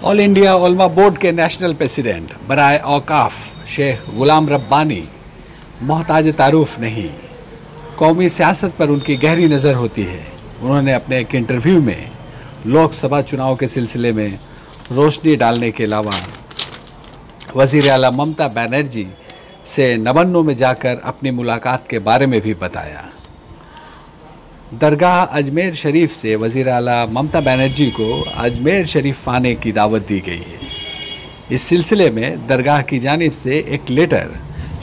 All India उलमा board के national president बराए औकाफ शेख गुलाम रब्बानी मोहताज तारुफ नहीं, कौमी सियासत पर उनकी गहरी नज़र होती है। उन्होंने अपने एक इंटरव्यू में लोकसभा चुनाव के सिलसिले में रोशनी डालने के अलावा वज़ीर आला ममता बनर्जी से नवन्नों में जाकर अपनी मुलाकात के बारे में भी बताया। दरगाह अजमेर शरीफ से वज़ीर आला ममता बनर्जी को अजमेर शरीफ आने की दावत दी गई है। इस सिलसिले में दरगाह की जानिब से एक लेटर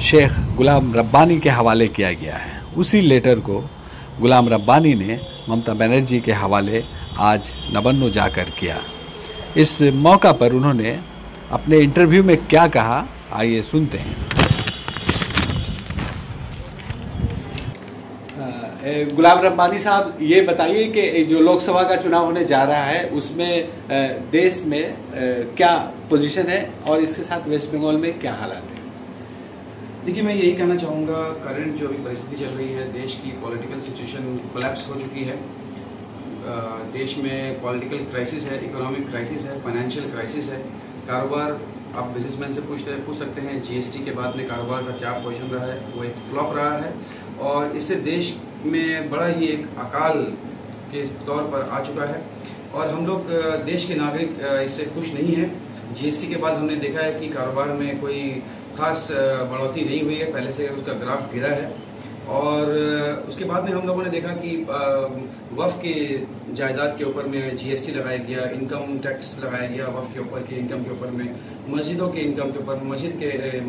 शेख गुलाम रब्बानी के हवाले किया गया है। उसी लेटर को गुलाम रब्बानी ने ममता बनर्जी के हवाले आज नवन्नों जाकर किया। इस मौका पर उन्होंने अपने इंटरव्यू में क्या कहा, आइए सुनते हैं। गुलाम रब्बानी साहब, ये बताइए कि जो लोकसभा का चुनाव होने जा रहा है उसमें देश में क्या पोजीशन है और इसके साथ वेस्ट बंगाल में क्या हालात है? देखिए, मैं यही कहना चाहूँगा, करंट जो अभी परिस्थिति चल रही है, देश की पॉलिटिकल सिचुएशन कोलैप्स हो चुकी है। देश में पॉलिटिकल क्राइसिस है, इकोनॉमिक क्राइसिस है, फाइनेंशियल क्राइसिस है। कारोबार आप बिजनेसमैन से पूछ सकते हैं, जीएसटी के बाद में कारोबार का क्या पोजीशन रहा है, वो एक फ्लॉप रहा है और इससे देश में बड़ा ही एक अकाल के तौर पर आ चुका है और हम लोग देश के नागरिक इससे खुश नहीं हैं। जीएसटी के बाद हमने देखा है कि कारोबार में कोई खास बढ़ोतरी नहीं हुई है, पहले से उसका ग्राफ गिरा है और उसके बाद में हम लोगों ने देखा कि वफ़ के जायदाद के ऊपर में जीएसटी लगाया गया, इनकम टैक्स लगाया गया वफ़ के ऊपर के इनकम के ऊपर में, मस्जिदों के इनकम के ऊपर, मस्जिद के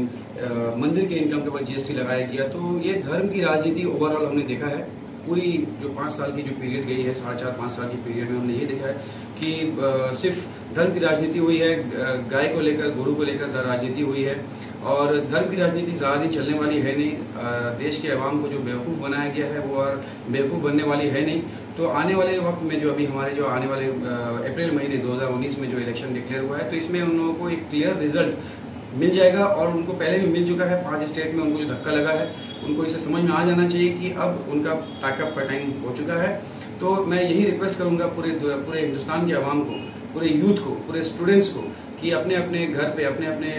मंदिर के इनकम के ऊपर जीएसटी लगाया गया। तो ये धर्म की राजनीति ओवरऑल हमने देखा है। पूरी जो 5 साल की जो पीरियड गई है, 4.5-5 साल की पीरियड में हमने ये देखा है कि सिर्फ धर्म की राजनीति हुई है, गाय को लेकर, गुरु को लेकर राजनीति हुई है और धर्म की राजनीति ज़्यादा दिन चलने वाली है नहीं। देश के अवाम को जो बेवकूफ़ बनाया गया है वो और बेवकूफ़ बनने वाली है नहीं। तो आने वाले वक्त में जो अभी हमारे जो आने वाले अप्रैल महीने 2019 में जो इलेक्शन डिक्लेयर हुआ है, तो इसमें उन लोगों को एक क्लियर रिजल्ट मिल जाएगा और उनको पहले भी मिल चुका है। 5 स्टेट में उनको जो धक्का लगा है, उनको इसे समझ में आ जाना चाहिए कि अब उनका पैकअप का टाइम हो चुका है। तो मैं यही रिक्वेस्ट करूँगा पूरे हिंदुस्तान के अवाम को, पूरे यूथ को, पूरे स्टूडेंट्स को कि अपने अपने घर पे अपने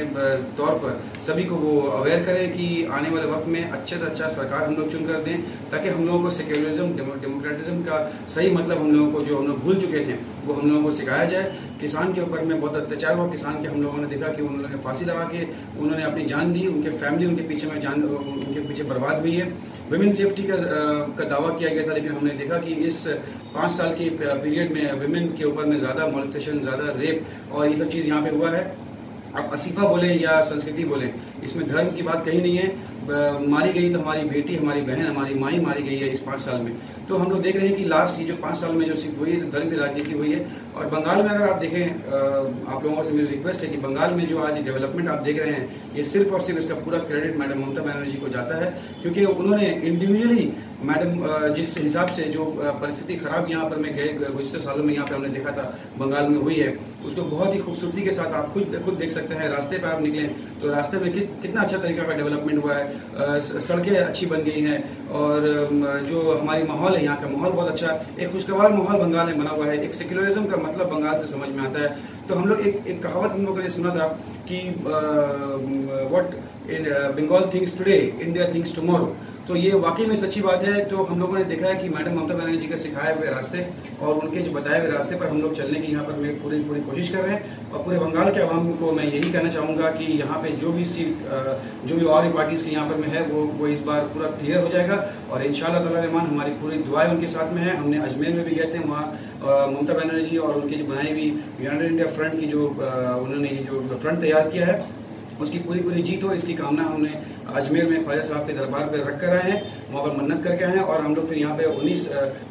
तौर पर सभी को वो अवेयर करें कि आने वाले वक्त में अच्छे से अच्छा सरकार हम लोग चुन कर दें, ताकि हम लोगों को सेक्युलरिज्म, डेमोक्रेटिज्म का सही मतलब हम लोगों को जो हम लोग भूल चुके थे वो हम लोगों को सिखाया जाए। किसान के ऊपर में बहुत अत्याचार हुआ, किसान के हम लोगों ने देखा कि उन्होंने फांसी लगा के उन्होंने अपनी जान दी, उनके फैमिली उनके पीछे बर्बाद हुई है। विमेन सेफ्टी का दावा किया गया था, लेकिन हमने देखा कि इस 5 साल की पीरियड में विमेन के ऊपर में ज़्यादा मॉलेस्टेशन, ज़्यादा रेप और ये सब चीज़ यहाँ पे हुआ है। अब असीफा बोलें या संस्कृति बोलें, इसमें धर्म की बात कहीं नहीं है। मारी गई तो हमारी बेटी, हमारी बहन, हमारी माई मारी गई है इस 5 साल में। तो हम लोग देख रहे हैं कि लास्ट ये जो 5 साल में जो सिर्फ हुई है, धर्म की राजनीति हुई है। और बंगाल में अगर आप देखें, आप लोगों से मेरी रिक्वेस्ट है कि बंगाल में जो आज डेवलपमेंट आप देख रहे हैं, ये सिर्फ और सिर्फ इसका पूरा क्रेडिट मैडम ममता बनर्जी को जाता है, क्योंकि उन्होंने इंडिविजुअली मैडम जिस हिसाब से जो परिस्थिति खराब यहाँ पर मैं गए गुज़श्ते सालों में यहाँ पे हमने देखा था बंगाल में हुई है, उसको बहुत ही खूबसूरती के साथ आप खुद देख सकते हैं। रास्ते पर आप निकलें तो रास्ते में कितना अच्छा तरीका का डेवलपमेंट हुआ है, सड़कें अच्छी बन गई हैं और जो हमारी माहौल है, यहाँ का माहौल बहुत अच्छा, एक खुशगवार माहौल बंगाल में बना हुआ है। एक सेक्युलरिज्म का मतलब बंगाल से समझ में आता है। तो हम लोग एक कहावत हम लोगों ने सुना था कि what Bengal thinks today, India thinks tomorrow. तो ये वाकई में सच्ची बात है। तो हम लोगों ने देखा है कि मैडम ममता बनर्जी के सिखाए हुए रास्ते और उनके जो बताए हुए रास्ते पर हम लोग चलने की यहाँ पर पूरी कोशिश कर रहे हैं। और पूरे बंगाल के अवाम को मैं यही कहना चाहूँगा कि यहाँ पे जो भी सीट, जो भी और पार्टीज़ के यहाँ पर में है, वो इस बार पूरा क्लियर हो जाएगा और इंशाल्लाह ताला रहमान हमारी पूरी दुआएं उनके साथ में है। हमने अजमेर में भी गए थे, वहाँ ममता बनर्जी और उनकी जो बनाई हुई यूनाइटेड इंडिया फ्रंट की जो उन्होंने ये जो फ्रंट तैयार किया है, उसकी पूरी जीत हो, इसकी कामना हमने अजमेर में ख्वाजा साहब के दरबार पर रख कर आए हैं, वहाँ पर मन्नत करके आए हैं। और हम लोग फिर यहाँ पे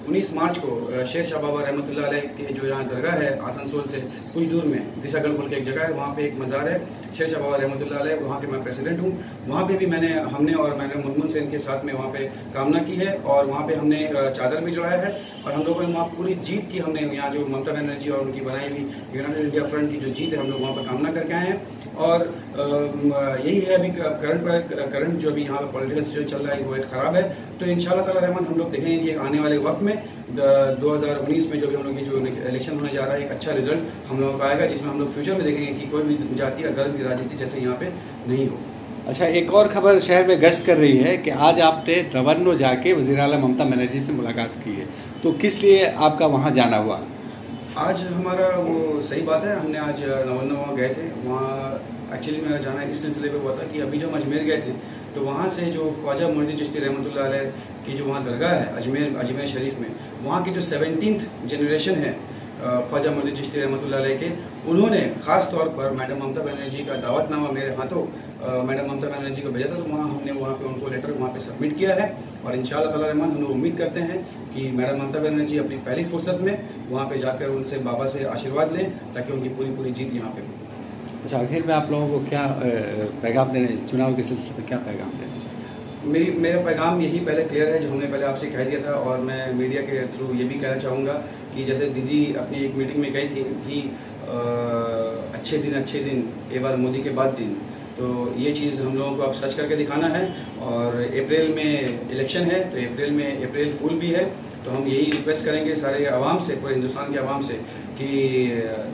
19 मार्च को शेर शाह बाबा रहमतुल्लाह अलैह के जो यहाँ दरगाह है आसनसोल से कुछ दूर में दिशागढ़ बोल के एक जगह है, वहाँ पे एक मज़ार है शेर शाह बाबा रहमतुल्लाह अलैह, वहाँ के मैं प्रेसिडेंट हूँ। वहाँ पे भी हमने और मैंने मुनमुन सेन के साथ में वहाँ पे कामना की है और वहाँ पे हमने चादर भी चढ़ाया है और हम लोगों ने वहाँ पूरी जीत की, हमने यहाँ जो ममता बनर्जी और उनकी बनाई हुई यूनाइटेड इंडिया फ्रंट की जो जीत है, हम लोग वहाँ पर कामना करके आए हैं। और यही है अभी करंट जो अभी यहाँ पर पॉलिटिकल सिचुएशन चल रहा है वो एक ख़राब है। तो इंशाल्लाह ताला रहमान हम लोग देखेंगे कि आने वाले वक्त में 2019 में जो भी हम लोग की जो इलेक्शन होने जा रहा है एक अच्छा रिजल्ट हम लोगों का आएगा, जिसमें हम लोग फ्यूचर में देखेंगे कि कोई भी जाति या धर्म की राजनीति जैसे यहाँ पे नहीं हो। अच्छा, एक और खबर शहर में गश्त कर रही है कि आज आपने रवन्नो जाके वज़ीर आला ममता बनर्जी से मुलाकात की है, तो किस लिए आपका वहाँ जाना हुआ? आज हमारा वो सही बात है, हमने आज रवन्नो वहाँ गए थे। वहाँ एक्चुअली मेरा जाना इस सिलसिले पे हुआ था कि अभी जब हम अजमेर गए थे तो वहाँ से जो ख्वाजा मोइनुद्दीन चिश्ती रहमतुल्लाह अलैह की जो वहाँ दरगाह है अजमेर शरीफ में, वहाँ की जो 17th जनरेशन है ख्वाजा मोइनुद्दीन चिश्ती रहमतुल्लाह अलैह के, उन्होंने ख़ास तौर पर मैडम ममता बनर्जी का दावतनामा मेरे हाथों मैडम ममता बनर्जी को भेजा था। तो हमने वहाँ पे उनको लेटर वहाँ पे सबमिट किया है और इंशाअल्लाह ताला रहमान हम लोग उम्मीद करते हैं कि मैडम ममता बनर्जी अपनी पहली फुर्सत में वहाँ पे जाकर उनसे बाबा से आशीर्वाद लें ताकि उनकी पूरी जीत यहाँ पे हो। अच्छा, आखिर में आप लोगों को क्या पैगाम देने, चुनाव के सिलसिले में क्या पैगाम देना चाहिए? मेरा पैगाम यही पहले क्लियर है जो हमने पहले आपसे कह दिया था, और मैं मीडिया के थ्रू ये भी कहना चाहूँगा कि जैसे दीदी अपनी एक मीटिंग में कही थी कि अच्छे दिन एक बार मोदी के बाद दिन, तो ये चीज़ हम लोगों को अब सच करके दिखाना है। और अप्रैल में इलेक्शन है तो अप्रैल में अप्रैल फूल भी है, तो हम यही रिक्वेस्ट करेंगे सारे आवाम से, पूरे हिंदुस्तान के आवाम से कि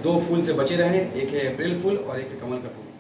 2 फूल से बचे रहें, एक है अप्रैल फूल और एक है कमल का फूल।